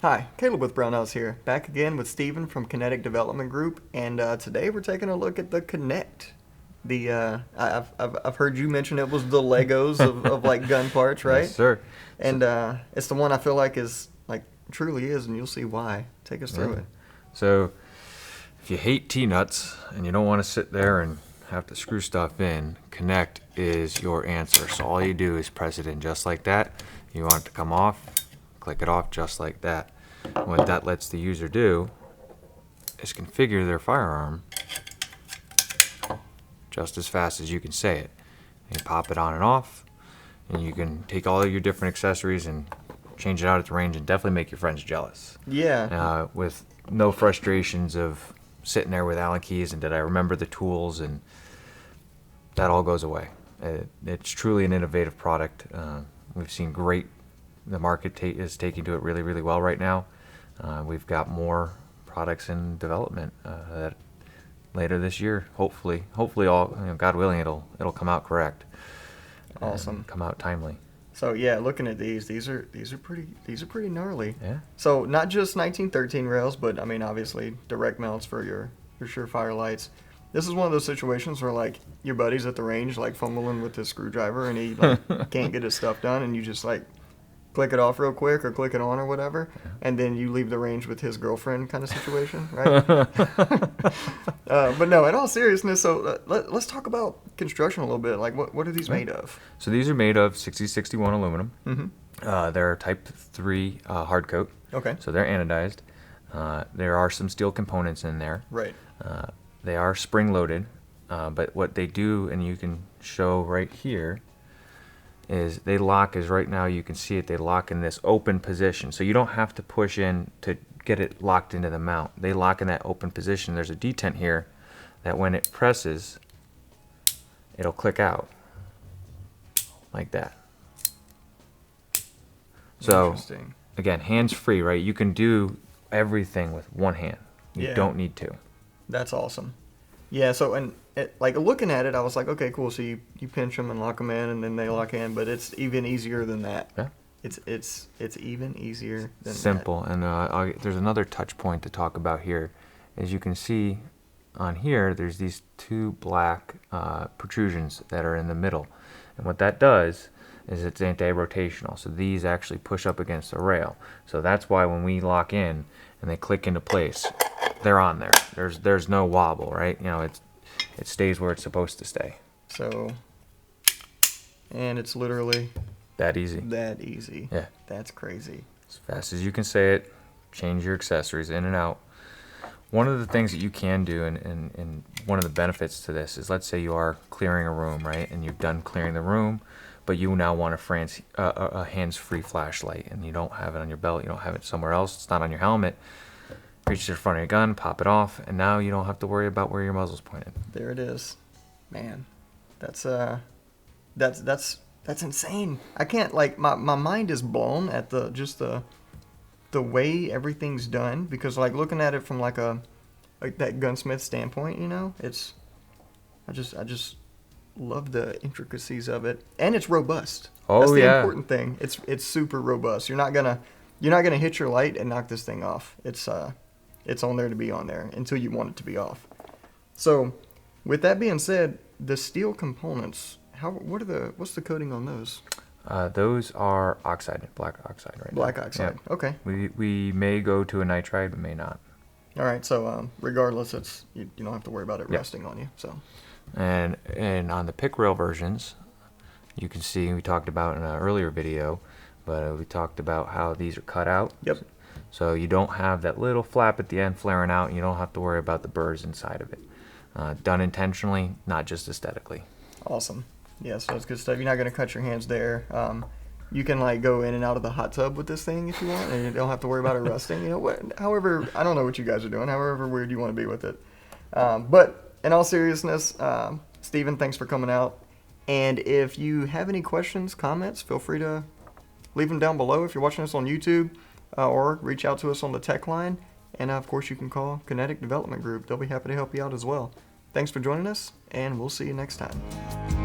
Hi, Caleb with Brownells here, back again with Steven from Kinetic Development Group, and today we're taking a look at the Kinect. I've heard you mention it was the Legos of like gun parts, right? Yes, sir. And it's the one I feel like is like truly is, and you'll see why. Take us through it. So, if you hate T-nuts and you don't want to sit there and have to screw stuff in, Kinect is your answer. So all you do is press it in just like that. You want it to come off, click it off just like that. And what that lets the user do is configure their firearm just as fast as you can say it. And you pop it on and off, and you can take all of your different accessories and change it out at the range and definitely make your friends jealous. Yeah. With no frustrations of sitting there with Allen keys and did I remember the tools, and that all goes away. It's truly an innovative product. We've seen the market is taking to it really, really well right now. We've got more products in development that later this year, hopefully all, God willing, it'll come out correct. Awesome. Come out timely. So yeah, looking at these are pretty gnarly. Yeah. So not just 1913 rails, but I mean obviously direct mounts for your Surefire lights. This is one of those situations where like your buddy's at the range like fumbling with his screwdriver and he like can't get his stuff done, and you just like click it off real quick or click it on or whatever, and then you leave the range with his girlfriend kind of situation, right? But no, in all seriousness, so let's talk about construction a little bit. Like what are these made of? So these are made of 6061 aluminum. Mm-hmm. They're type 3 hard coat. Okay. So they're anodized. There are some steel components in there. Right. They are spring loaded, but what they do, and you can show right here, is they lock, as right now you can see it, they lock in this open position. So you don't have to push in to get it locked into the mount. They lock in that open position. There's a detent here that when it presses, it'll click out like that. So again, hands free, right? You can do everything with one hand. You don't need to. That's awesome. Yeah, so and like looking at it, I was like, okay, cool. So you pinch them and lock them in, and then they lock in. But it's even easier than that. Yeah. It's even easier than simple. that. And there's another touch point to talk about here. As you can see on here, there's these two black protrusions that are in the middle, and what that does is it's anti-rotational. So these actually push up against the rail. So that's why when we lock in and they click into place, they're on there. There's no wobble, right? It stays where it's supposed to stay. So, and it's literally that easy. That easy. Yeah. That's crazy. As fast as you can say it, change your accessories in and out. One of the things that you can do, and one of the benefits to this is, let's say you are clearing a room, right? And you've done clearing the room, but you now want a hands-free flashlight, and you don't have it on your belt, you don't have it somewhere else, it's not on your helmet. Reach to the front of your gun, pop it off, and now you don't have to worry about where your muzzle's pointed. There it is. Man, that's insane. I can't, like, my mind is blown at the way everything's done, because like looking at it from like that gunsmith standpoint, it's I just love the intricacies of it, and it's robust. That's the important thing. It's super robust. You're not gonna hit your light and knock this thing off. It's on there to be on there until you want it to be off. So, with that being said, the steel components, what's the coating on those? Those are oxide, black oxide, right? Black oxide. Yep. Okay. We may go to a nitride, but may not. All right. So, regardless, you don't have to worry about it rusting on you. So. And on the pick rail versions, you can see we talked about in an earlier video, but we talked about how these are cut out. Yep. So you don't have that little flap at the end flaring out, and you don't have to worry about the burrs inside of it. Done intentionally, not just aesthetically. Awesome. Yeah, so it's good stuff. You're not going to cut your hands there. You can like go in and out of the hot tub with this thing if you want, and you don't have to worry about it rusting. However, I don't know what you guys are doing. However weird you want to be with it. But in all seriousness, Steven, thanks for coming out. And if you have any questions, comments, feel free to leave them down below if you're watching us on YouTube. Or reach out to us on the tech line, and of course you can call Kinetic Development Group. They'll be happy to help you out as well. Thanks for joining us, and we'll see you next time.